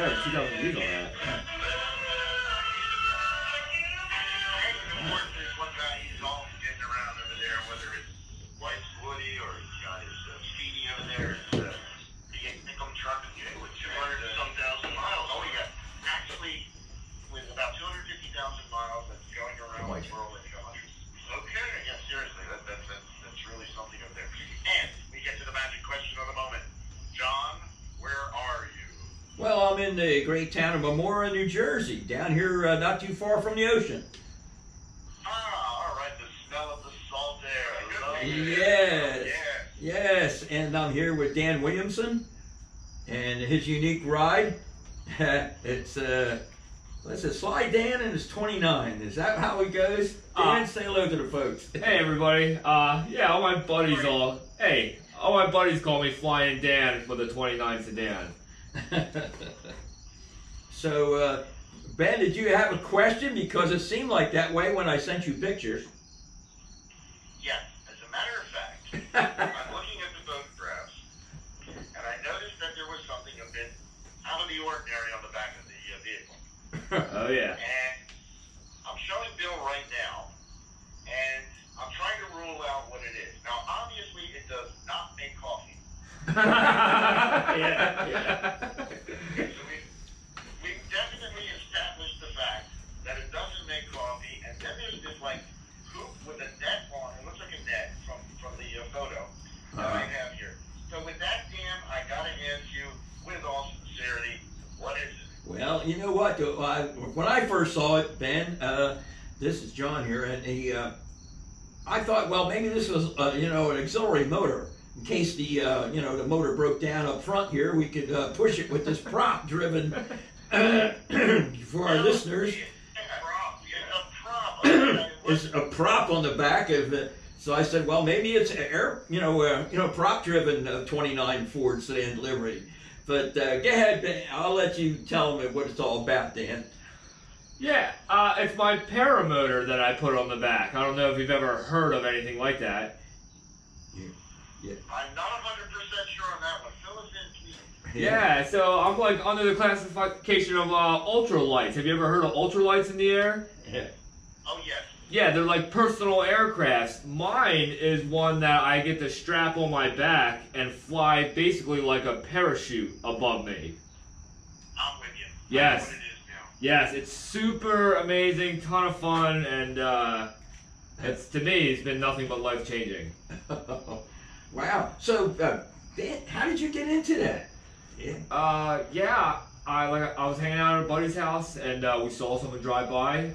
Yeah, 2,000 views on that. One guy, he's all getting around over there, whether it's Wife's Woody or he's got his Speedy over there, his pickup truck with 200-some thousand miles. Oh, yeah. Actually, with about 250,000 miles that's going around the world in 100. Okay, yeah, seriously, that's really something up there. And we get to the magic question of the moment. John, where are you? Well, I'm in the great town of Memora, New Jersey, down here not too far from the ocean. Ah, all right, the smell of the salt air. Yes, yes, and I'm here with Dan Williamson and his unique ride. It's let's say Sly Dan and it's 29. Is that how it goes? Dan, say hello to the folks. Hey everybody. Yeah, all my buddies all my buddies call me Flying Dan for the 29 sedan. So, Ben, did you have a question? Because it seemed like that way when I sent you pictures. Yes, as a matter of fact, I'm looking at the photographs, and I noticed that there was something a bit out of the ordinary on the back of the vehicle. Oh yeah. And I'm showing Bill right now, and I'm trying to rule out what it is. Now, obviously, it does not make coffee. yeah. So we've definitely established the fact that it doesn't make coffee, and then there's this like hoop with a net on. It looks like a net from the photo that I have here. So with that, Dan, I gotta ask you, with all sincerity, what is it? Well, you know what? When I first saw it, Ben, this is John here, and I thought, well, maybe this was, an auxiliary motor. In case the, the motor broke down up front here, we could push it with this prop-driven, for our listeners. It's a prop on the back of it. So I said, well, maybe it's air, prop-driven 29 Ford sedan delivery. But go ahead, Ben. I'll let you tell them what it's all about, Dan. Yeah, it's my paramotor that I put on the back. I don't know if you've ever heard of anything like that. Yeah. I'm not 100% sure on that one. Fill us in, please. Yeah, so I'm like under the classification of ultralights. Have you ever heard of ultralights in the air? Yeah. Oh, yes. Yeah, they're like personal aircrafts. Mine is one that I get to strap on my back and fly basically like a parachute above me. I'm with you. Yes. I know what it is now. Yes, it's super amazing, ton of fun, and to me, it's been nothing but life-changing. Wow. So, Dan, how did you get into that? Yeah. I was hanging out at a buddy's house, and we saw someone drive by.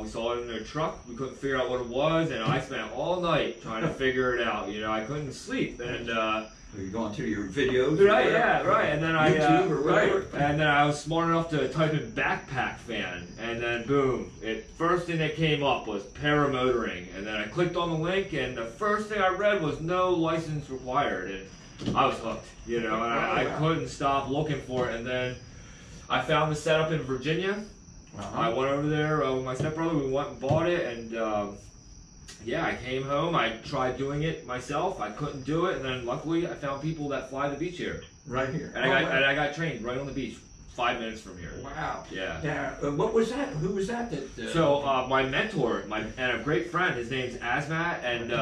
We saw it in their truck. We couldn't figure out what it was, and I spent all night trying to figure it out. I couldn't sleep, and you're going through your videos, right? Yeah, right. And then YouTube or whatever. And then I was smart enough to type in backpack fan, and then boom! First thing that came up was paramotoring, and then I clicked on the link, and the first thing I read was no license required, and I was hooked. And I couldn't stop looking for it, and then I found the setup in Virginia. I went over there with my stepbrother. We went and bought it, and yeah, I came home. I tried doing it myself. I couldn't do it, and then luckily I found people that fly the beach here. Right here. And I got trained right on the beach, 5 minutes from here. Wow. Yeah. Now, what was that? Who was that? So my mentor, and a great friend, his name's Asmat, and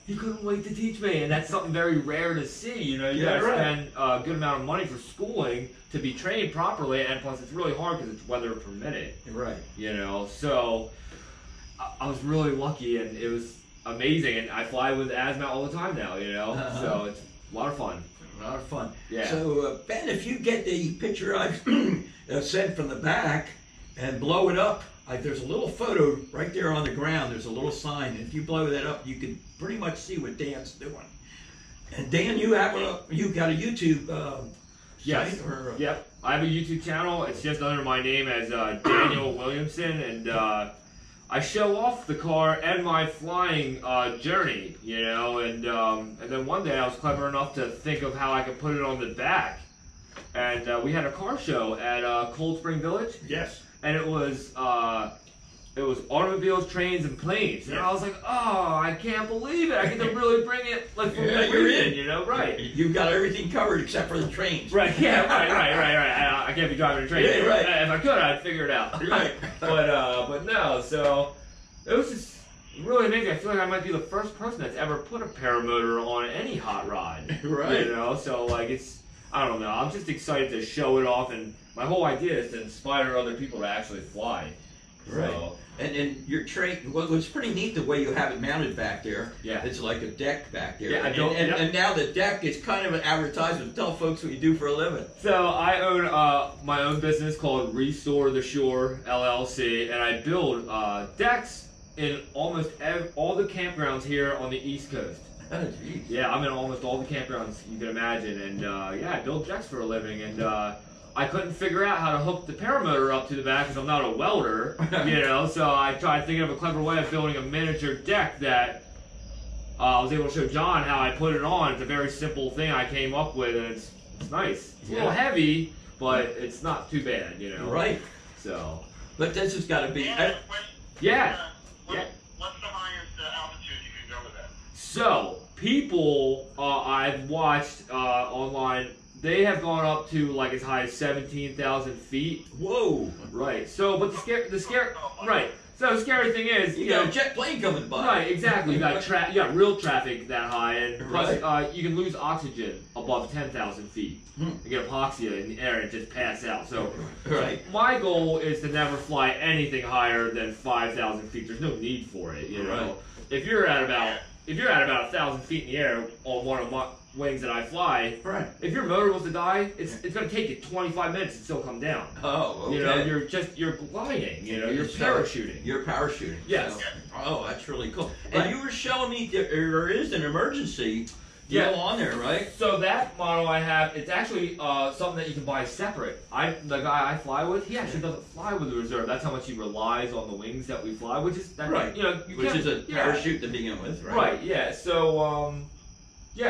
he couldn't wait to teach me, and that's something very rare to see. You gotta spend a good amount of money for schooling to be trained properly, and plus it's really hard because it's weather permitted. Right. So I was really lucky, and it was amazing, and I fly with Asmat all the time now. So it's a lot of fun. A lot of fun. Yeah. So Ben, if you get the picture I've sent from the back and blow it up. There's a little photo right there on the ground. There's a little sign. If you blow that up, you can pretty much see what Dan's doing. And Dan, you got a YouTube yes. site? Or, Yep. I have a YouTube channel. It's just under my name as Daniel Williamson, and I show off the car and my flying journey. And then one day I was clever enough to think of how I could put it on the back, and we had a car show at Cold Spring Village. Yes. And it was it was automobiles, trains, and planes. And I was like, oh, I can't believe it. I get to really bring it like from the you're region, in. you know, right? You've got everything covered except for the trains. Right, yeah, right. I can't be driving a train. Yeah, right. If I could, I'd figure it out. Right. But no, so it was just really amazing. I feel like I might be the first person that's ever put a paramotor on any hot rod. Right. You know, so like I don't know. I'm just excited to show it off, and my whole idea is to inspire other people to actually fly. Right. So, And your train, well, it's pretty neat the way you have it mounted back there. Yeah. It's like a deck back there. Yeah, and now the deck is kind of an advertisement. Tell folks what you do for a living. So I own my own business called Restore the Shore LLC, and I build decks in almost all the campgrounds here on the East Coast. Oh, geez. Yeah, I'm in almost all the campgrounds you can imagine, and yeah, I build decks for a living, and I couldn't figure out how to hook the paramotor up to the back because I'm not a welder, you know, so I tried thinking of a clever way of building a miniature deck that I was able to show John how I put it on. It's a very simple thing I came up with, and it's nice. It's a little heavy, but it's not too bad, you know. Right. So. But this has got to be... Yeah. Yeah. What's the highest altitude you can go with that? So, people I've watched online, they have gone up to like as high as 17,000 feet. Whoa. Right. So, but right. So the scary thing is, You got a jet plane coming by. Right. Exactly. You got real traffic that high, and plus Right. you can lose oxygen above 10,000 feet. You get hypoxia in the air and just pass out. So, Right. my goal is to never fly anything higher than 5,000 feet. There's no need for it. You know, Right. if you're at about 1,000 feet in the air on one of my wings that I fly, Right. if your motor was to die, it's going to take you 25 minutes to still come down. Oh, okay. You know, you're gliding. You know, you're parachuting. You're parachuting. Yes. So- oh, that's really cool. Right. And you were showing me there is an emergency deal Yeah. on there, right? So that model I have, it's actually something that you can buy separate. The guy I fly with, he actually doesn't fly with the reserve. That's how much he relies on the wings that we fly, which is Right. You know, Which is a parachute to begin with, right? Right. Yeah. So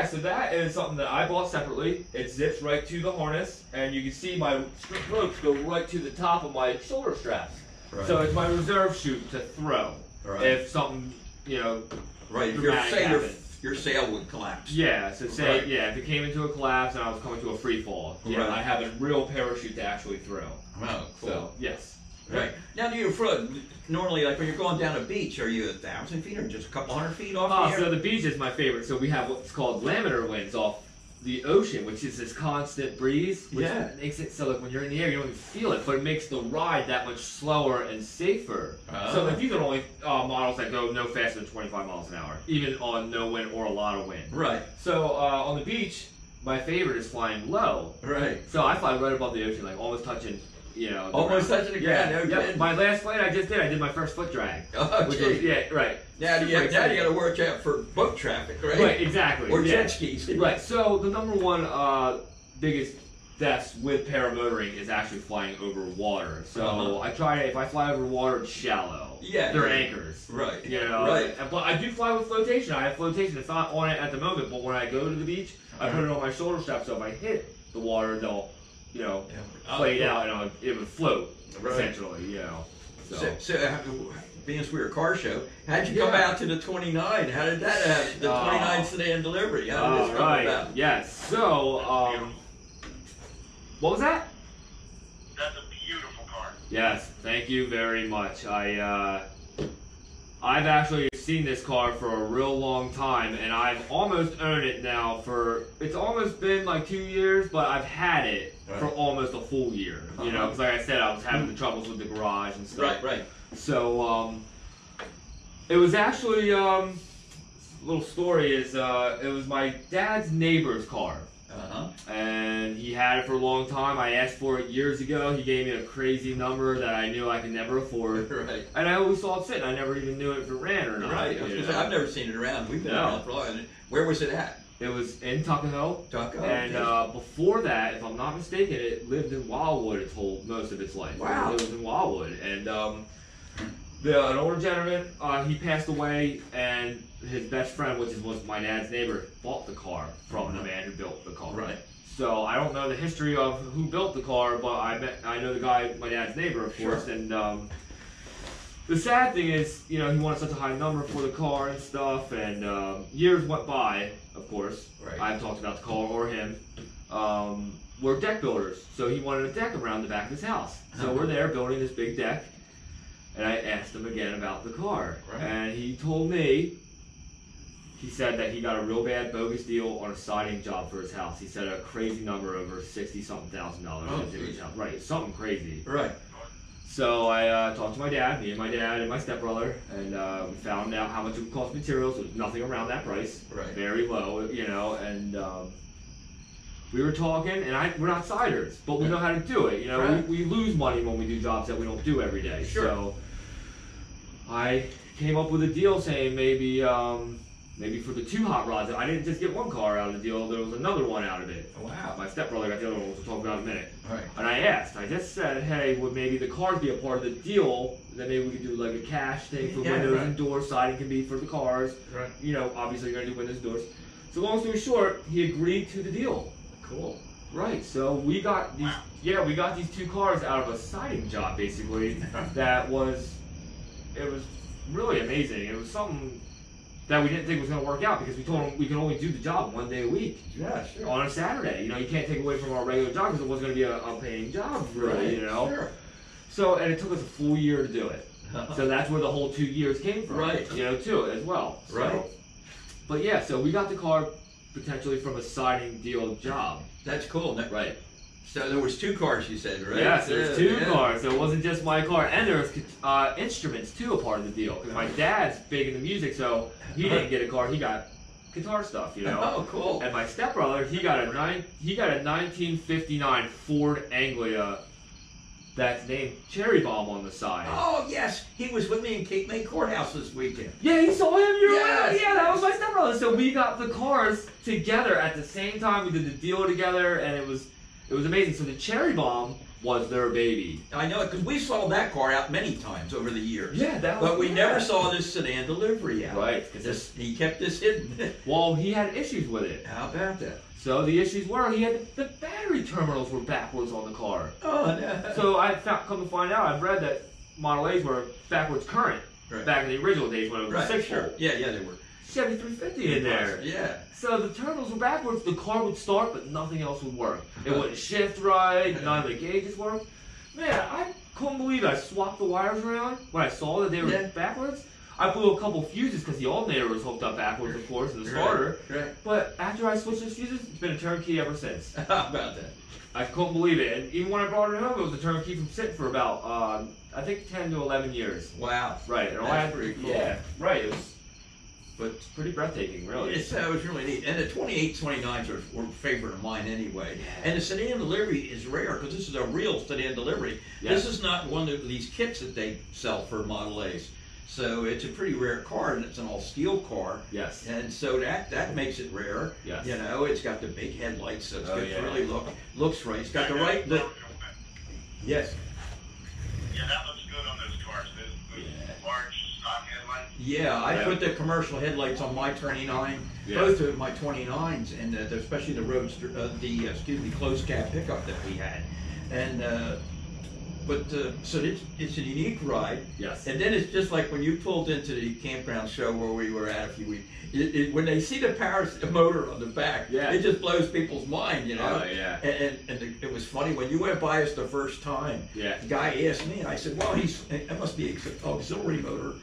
so that is something that I bought separately. It zips right to the harness, and you can see my ropes go right to the top of my shoulder straps. Right. So it's my reserve chute to throw Right. if something, you know, Right. If dramatic say happened. your sail would collapse. Yeah, so say, Right. if it came into a collapse and I was coming to a free fall, Right. I have a real parachute to actually throw. Oh, cool. So, yes. Right. Now, do you float normally, like when you're going down a beach, are you 1,000 feet or just a couple hundred feet off the air? So the beach is my favorite. So we have what's called laminar winds off the ocean, which is this constant breeze, which makes it so like when you're in the air, you don't even feel it, but it makes the ride that much slower and safer. So if you can only models that go no faster than 25 miles an hour, even on no wind or a lot of wind. Right. So on the beach, my favorite is flying low. Right. So I fly right above the ocean, like almost touching, the Almost ground. touching the ground. Yeah, No yeah. kidding. My last flight I did my first foot drag. Oh, Which gee. was, right. Now you got to watch out for boat traffic, right? Right, exactly. Or yeah. jet skis. Right. So the number one biggest deaths with paramotoring is actually flying over water. So I try if I fly over water, it's shallow. Yeah. They're right. anchors. Right. You know. Right. But I do fly with flotation. I have flotation. It's not on it at the moment, but when I go to the beach, I put it on my shoulder strap. So if I hit the water, they'll, fade out and it would float essentially. You know. So being as we were a car show, how'd you come out to the 29? How did that happen? The 29 sedan delivery. How did this come about? Yes. So, what was that? That's a beautiful car. Yes. Thank you very much. I've actually seen this car for a real long time, and I've almost owned it now it's almost been like 2 years, but I've had it for almost a full year. You know, because like I said, I was having the troubles with the garage and stuff. Right. So, it was actually, little story is, it was my dad's neighbor's car. And he had it for a long time. I asked for it years ago. He gave me a crazy number that I knew I could never afford. Right. And I always saw it sitting. I never even knew if it ran or not. Right. I was gonna say, I've never seen it around. We've been around for a while. Where was it at? It was in Tuckahoe. And before that, if I'm not mistaken, it lived in Wildwood its most of its life. Wow. It was in Wildwood. And an older gentleman, he passed away, and his best friend, which was my dad's neighbor, bought the car from the man who built the car. Right. So I don't know the history of who built the car, but I know the guy, my dad's neighbor, of course, and the sad thing is, you know, he wanted such a high number for the car and stuff, and years went by, of course. Right. I've talked about the car or him. We're deck builders, so he wanted a deck around the back of his house. So we're there building this big deck, and I asked him again about the car. Right. And he told me, he said that he got a real bad bogus deal on a siding job for his house. He said a crazy number, over $60-something thousand. Oh, his house. Right, something crazy. Right. So I talked to my dad, me and my dad and my stepbrother, and we found out how much it would cost materials. It was nothing around that price. Right. Very low, you know, and we were talking, and we're not siders, but we know how to do it. You know, Right. we lose money when we do jobs that we don't do every day. Sure. So I came up with a deal saying maybe for the 2 hot rods. I didn't just get one car out of the deal, there was another one out of it. Wow. My stepbrother got the other one, which we'll talk about in a minute. Right. And I just said, hey, would maybe the cars be a part of the deal? Then maybe we could do like a cash thing for windows right. and doors. Siding can be for the cars. Right. You know, obviously you're gonna do windows and doors. So long story short, he agreed to the deal. Cool. Right. So we got these. Yeah, we got these 2 cars out of a siding job, basically. It was really amazing. It was something that we didn't think was going to work out, because we told him we can only do the job 1 day a week. Yeah, sure. On a Saturday. You know, you can't take away from our regular job, because it wasn't going to be a paying job, really, Right. you know? Sure. So, and it took us a full year to do it. So that's where the whole 2 years came from. Right. You know, too, as well. So, Right. But yeah, so we got the car potentially from a siding deal job. That's cool. Right. So there was 2 cars, you said, right? Yes, there's 2 Yeah. cars, so it wasn't just my car, and there was instruments too a part of the deal. Because my dad's big into music, so he didn't get a car; he got guitar stuff, you know. Oh, cool. And my stepbrother, he got a 1959 Ford Anglia that's named Cherry Bomb on the side. Oh, yes. He was with me in Cape May Courthouse this weekend. Yeah, you saw him. You're Yes, right. Yeah, that was yes. my stepbrother. So we got the cars together at the same time. We did the deal together, and it was amazing. So the Cherry Bomb was their baby. I know it, because we saw that car out many times over the years. Yeah, that was. But we yeah. never saw this sedan delivery out. Right, because He kept this hidden. well, he had issues with it. How about that? So the issues were the battery terminals were backwards on the car. Oh, no. So come to find out, I've read that Model A's were backwards current Right. back in the original days when it was Right, 6 sure. volt. Yeah, they were. Chevy 350 in there. Yeah. So the terminals were backwards. The car would start, but nothing else would work. It wouldn't shift right. None of the gauges worked. Man, I couldn't believe it. I swapped the wires around when I saw that they were backwards. I blew a couple fuses because the alternator was hooked up backwards, of course, in the starter. Right. But after I switched those fuses, it's been a turnkey ever since. How about that? I couldn't believe it. And even when I brought it home, it was a turnkey from sitting for about, I think, 10 to 11 years. Wow. Right. And all I That's had pretty cool. Yeah, right. It was, but it's pretty breathtaking, really. It was really neat. And the 28, 29s were a favorite of mine anyway. And the sedan delivery is rare, because this is a real sedan delivery. Yes. This is not one of these kits that they sell for Model A's. So it's a pretty rare car, and it's an all-steel car. Yes. And so that makes it rare. Yes. You know, it's got the big headlights, so it's Oh, good yeah. to really looks right. It's got the right. Yes. Yeah, that looks good on those cars. Those large stock headlights. Yeah, I Yeah. put the commercial headlights on my 29, Yeah. both of my 29s, and especially the Roadster, closed cab pickup that we had, and so it's a unique ride. Yes. And then it's just like when you pulled into the campground show where we were at a few weeks. When they see the motor on the back, Yeah. it just blows people's mind, you know. Oh, yeah. And it was funny when you went by us the first time. Yeah. The guy asked me, and I said, "Well, it must be an auxiliary motor,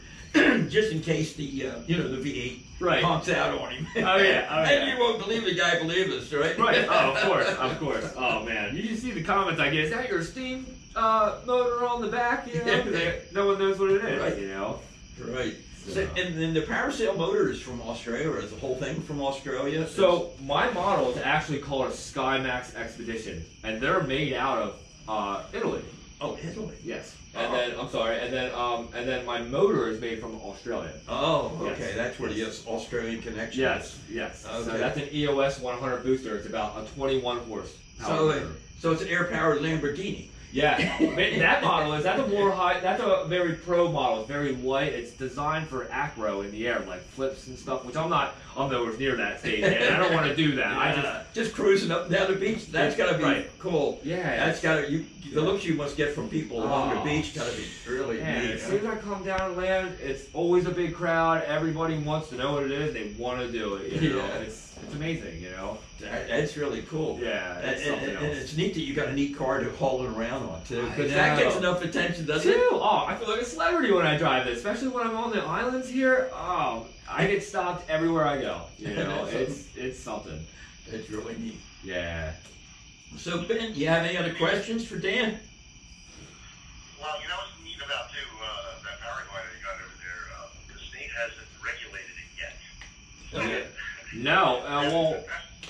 just in case the the V8 Right. honks out on him." Oh, yeah. Oh, And yeah. you won't believe the guy believed us, right? Right. Oh, of course. Of course. Oh, man. You should see the comments I get. Is that your steam motor on the back? You know? 'Cause no one knows what it is, Right. you know? Right. So- So, and then the parasail motor is from Australia, or is the whole thing from Australia? So my model is actually called a SkyMax Expedition, and they're made out of Italy. Oh, Italy. Yes. And then I'm sorry, and then my motor is made from Australia. Oh, okay. Yes. That's where the Australian connection Yes, yes. So Okay. that's an EOS 100 booster. It's about a 21 horsepower So, motor. so it's an air-powered Lamborghini. Yeah, that model that's a more high. That's a very pro model. It's very light. It's designed for acro in the air, like flips and stuff. Which I'm nowhere near that stage yet. I don't want to do that. Yeah, just cruising up and down the beach. That's gotta be cool. Yeah, that's gotta the looks you must get from people along the beach gotta be really neat. As soon as I come down and land, it's always a big crowd. Everybody wants to know what it is. They want to do it. You know, it's amazing. You know, that's really cool. Yeah, and it's neat that you got a neat car to haul it around on too, because that gets enough attention, doesn't it? Oh, I feel like a celebrity when I drive it, especially when I'm on the islands here. Oh, I get stopped everywhere I go. You know, it's something. It's really neat. Yeah. So Ben, you have any other questions for Dan? Well, you know what's neat about too that paraglider you got over there. The state hasn't regulated it yet. No. Well,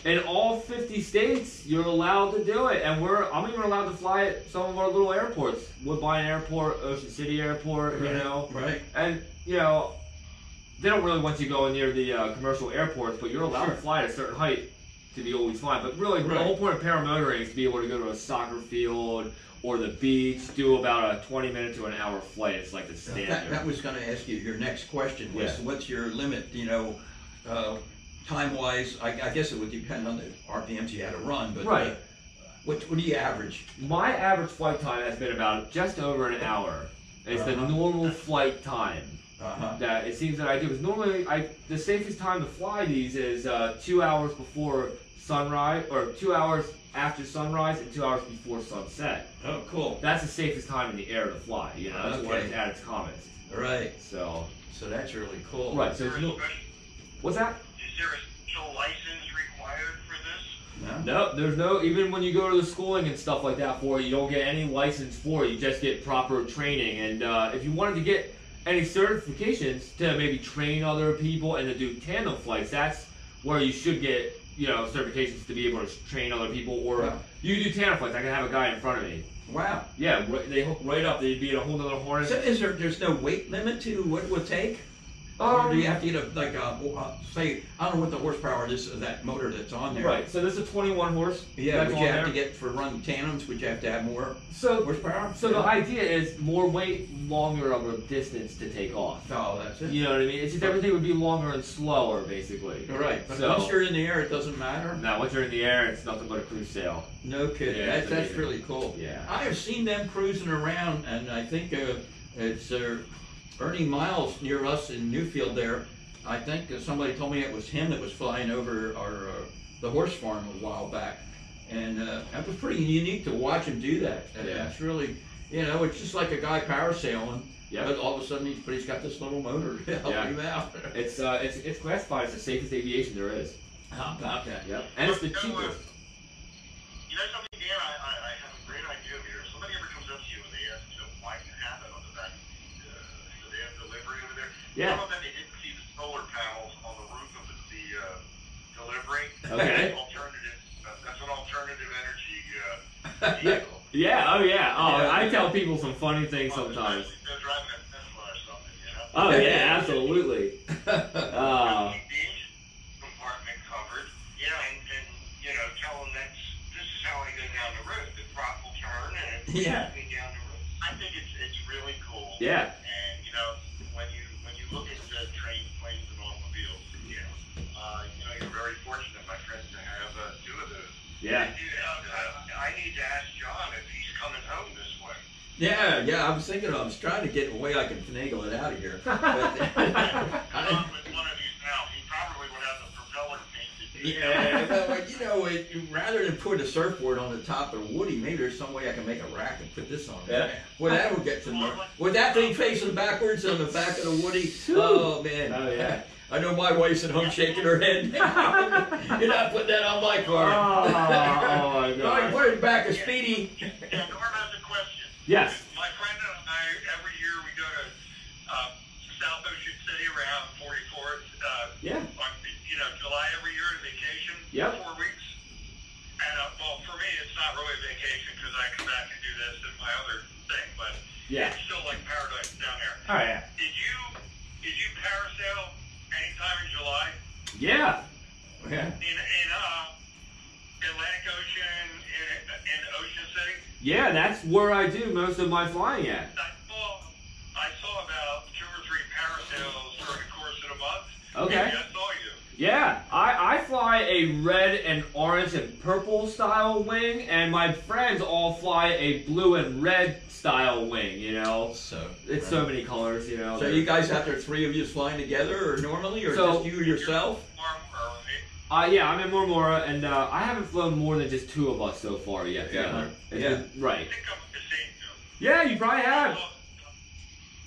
in all 50 states, you're allowed to do it, and I'm even allowed to fly at some of our little airports. Woodbine Airport, Ocean City Airport, you know. Right. And you know, they don't really want you going near the commercial airports, but you're allowed to fly at a certain height to be always fine. But really, the whole point of paramotoring is to be able to go to a soccer field or the beach, do about a 20-minute to an hour flight. It's like the standard. That was going to ask you. Your next question was, what's your limit? You know, time-wise, I guess it would depend on the RPMs you had to run. But what do you average? My average flight time has been about just over an hour. It's the normal flight time. That it seems that I do, because normally the safest time to fly these is 2 hours before sunrise, or 2 hours after sunrise and 2 hours before sunset. Oh, cool. That's the safest time in the air to fly. You know, that's when it's at its calmest. Right. So that's really cool. Right. So what's that? Is there a special license required for this? No, there's no. Even when you go to the schooling and stuff like that for it, you don't get any license for it. You just get proper training. And if you wanted to get any certifications to maybe train other people and to do tandem flights, that's where you should get, you know, certifications to be able to train other people. Or you do tandem flights. I can have a guy in front of me. Wow. Yeah, they hook right up. They'd be in a whole other harness. So there's no weight limit to what it would take? Or do you have to get say, I don't know what the horsepower is of that motor that's on there. Right, so this is a 21 horse. Yeah, would you have to get, for running tandems, would you have to have more horsepower? So the idea is more weight, longer of a distance to take off. Oh, that's it. You know what I mean? It's just everything would be longer and slower, basically. Right, but once you're in the air, it doesn't matter? No, once you're in the air, it's nothing but a cruise sail. No kidding. Yeah, that's really cool. Yeah. I have seen them cruising around, and I think it's Ernie Miles near us in Newfield there. I think somebody told me it was him that was flying over the horse farm a while back, and that was pretty unique to watch him do that. Yeah. It's really, you know, it's just like a guy parasailing, but all of a sudden he's got this little motor helping him out. It's classified as the safest aviation there is. How about that? Yep, and it's the cheapest. You know something, Dan? I have a great idea here. If somebody ever comes up to you and they ask you why it happened on the back, so they have delivery over there. Yeah. Some of them, they didn't see the solar panels on the roof of the delivery. Okay. That's an alternative energy vehicle. Yeah. Oh yeah. Oh, I tell people some funny things sometimes. They're driving a Tesla or something, you know? Oh yeah, absolutely. Compartment covered. Yeah, and you know, tell them this is how I go down the road. The prop will turn and it takes me down the road. I think it's really cool. Yeah. And you know, when you look at trains, planes, and automobiles, you know, you're very fortunate, my friend, to have two of those. Yeah. I need to ask John if he's coming home this way. Yeah. I was trying to get a way I can finagle it out of here. But, John with one of these now, he probably would have the propeller painted. Yeah, well, you know, rather than put a surfboard on the top of Woody, maybe there's some way I can make a rack and put this on. Yeah. Well, that would get some more. With that thing facing backwards on the back of the Woody, oh man. Oh yeah. I know my wife's at home shaking her head. You're not putting that on my car. Oh my God. All right, put it back a Speedy. Yeah, Norm has a question. Yes. My friend and I, every year we go to South Ocean City around 44th. Yeah. You know, July every year is vacation. Yep. 4 weeks. And well, for me, it's not really vacation because I come back and do this and my other thing, but it's still like paradise down there. Oh yeah. Did you parasail anytime in July? Yeah. Yeah. In Atlantic Ocean, in Ocean City? Yeah, that's where I do most of my flying at. I saw about 2 or 3 parasails during the course of the month. Okay. Maybe I saw you. Yeah, I fly a red and orange and purple style wing, and my friends all fly a blue and red style wing, you know. So It's so many colors, you know. So you guys out there, 3 of you flying together, or normally, or So- just you yourself? Yeah, I'm in Marmora, and I haven't flown more than just 2 of us so far yet together. It's Yeah. been- right. I think I'm the same too. Yeah, you probably have.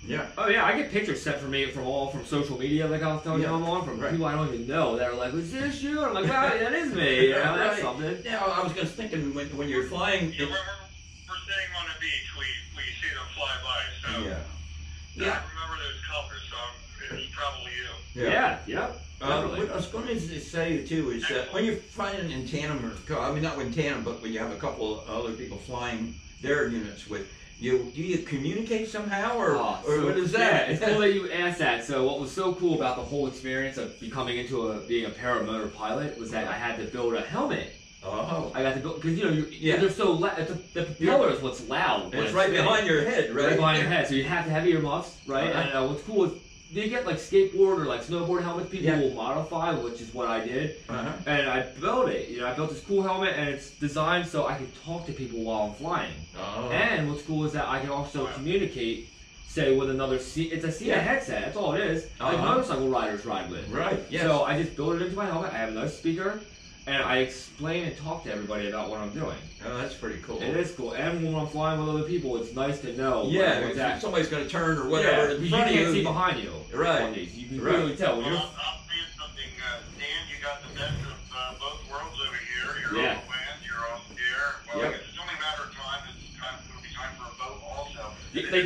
Yeah. Oh yeah, I get pictures sent from me from social media, like I was telling you Yeah. I'm on, from Right. people I don't even know that are like, "Was this you?" And I'm like, "Wow, that is me." You know, that's Right. something. Now, I was just thinking when you're flying. You remember we're sitting on the beach, we see them fly by, so Yeah. I remember those colors, so it's probably you. Yeah. Yep. Definitely. What I was going to say too is that when you're flying in tandem, or I mean not in tandem, but when you have a couple of other people flying their units with you, do you communicate somehow, or what is that? Yeah, it's cool that you asked that. So what was so cool about the whole experience of becoming into being a paramotor pilot was that I had to build a helmet. Oh. I got to build because they're so loud. The propeller is what's loud. when It's right spinning. behind your head, right? Right behind your head. So you have to have earmuffs, right? Uh-huh. And what's cool is you get like skateboard or like snowboard helmets people Yeah. will modify, which is what I did. Uh-huh. And I built it. You know, I built this cool helmet, and it's designed so I can talk to people while I'm flying. Oh. And what's cool is that I can also communicate, say, with another it's a CA headset. That's all it is. Like Uh-huh. motorcycle riders ride with. Right. Yes. So I just built it into my helmet. I have a nice speaker, and I explain and talk to everybody about what I'm doing. Oh, that's pretty cool. It is cool. And when I'm flying with other people, it's nice to know. Yeah, what's if somebody's going to turn or whatever in you front can't of see you. behind you. Right. On these. You can Right. really tell. When Well, you're, I'll say something, Dan, you got the best of both worlds over here. You're Yeah. on the land, you're on the air. Well, Yep. I guess it's only a matter of time. It'll be time for a boat also.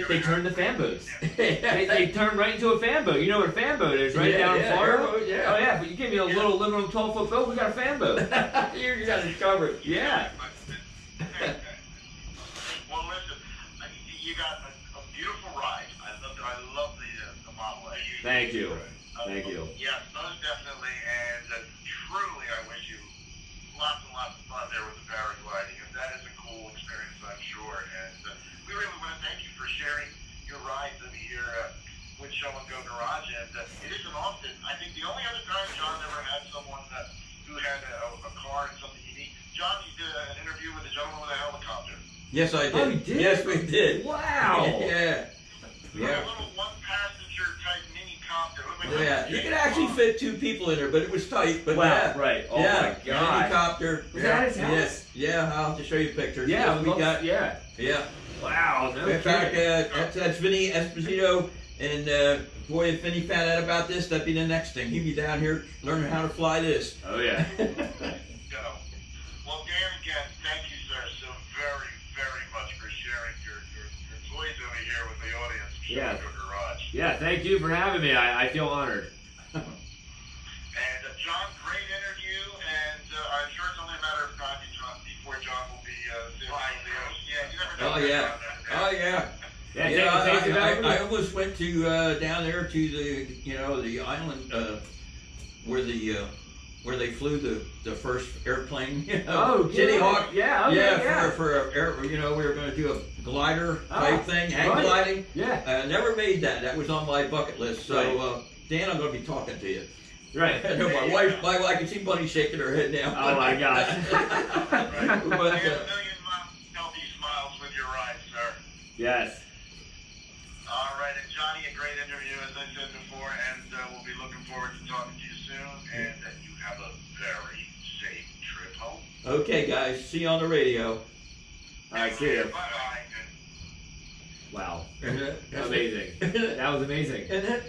they turn to fan boats. They turn right into a fan boat. You know what a fan boat is, right? Down in Florida? airboat, yeah. Oh, yeah, but you give me a little living on a 12-foot boat, we got a fan boat. You got it covered. Yeah. Well, listen, you got a beautiful ride. I love the model. Thank you. Thank you. Yes, most definitely, and truly, I wish you lots and lots of fun there with the paragliding, and that is a cool experience, I'm sure. And we really want to thank you for sharing your rides over here with Show and Go Garage, and it isn't often. I think the only other time John ever had someone who had a car and something unique. John, you did an interview with a gentleman with a helicopter. Yes, I did. Oh, you did? Yes, we did. Wow. Yeah. A little one-passenger type mini-copter. Yeah, you could actually fit 2 people in there, but it was tight. But Wow, yeah, right. Oh, yeah, my God. helicopter. Was that his house? Yes. Yeah, I'll have to show you pictures. Yeah, Yes, we got. yeah. Yeah. Wow. No In fact, kidding. that's Vinny Esposito, and boy, if Vinny found out about this, that'd be the next thing. He'd be down here learning how to fly this. Oh, yeah. Well, Dan, again, thank you, sir, so very, very much for sharing your toys over here with the audience of Yeah. Show and Go Garage. Yeah, thank you for having me. I feel honored. And John, great interview, and I'm sure it's only a matter of time before John will be flying the ocean. Yeah, you never know. Oh yeah. Oh yeah. Yeah, Yeah, I almost went to down there to the island where they flew the first airplane. Oh, Kitty yeah. Hawk. Yeah, okay, yeah. For we were going to do a glider type thing, hang right. gliding. Yeah. Never made that. That was on my bucket list. So Right. Dan, I'm going to be talking to you. Right. I know my wife. I can see Bunny shaking her head now. Oh, my gosh. But, You have a million healthy smiles with your ride, sir. Yes. All right, and Johnny, a great interview, as I said before, and we'll be looking forward to talking to you soon, and that you have a very safe trip home. Okay, guys. See you on the radio. All right, see you. Bye-bye. Wow. And Amazing. That was amazing. And that,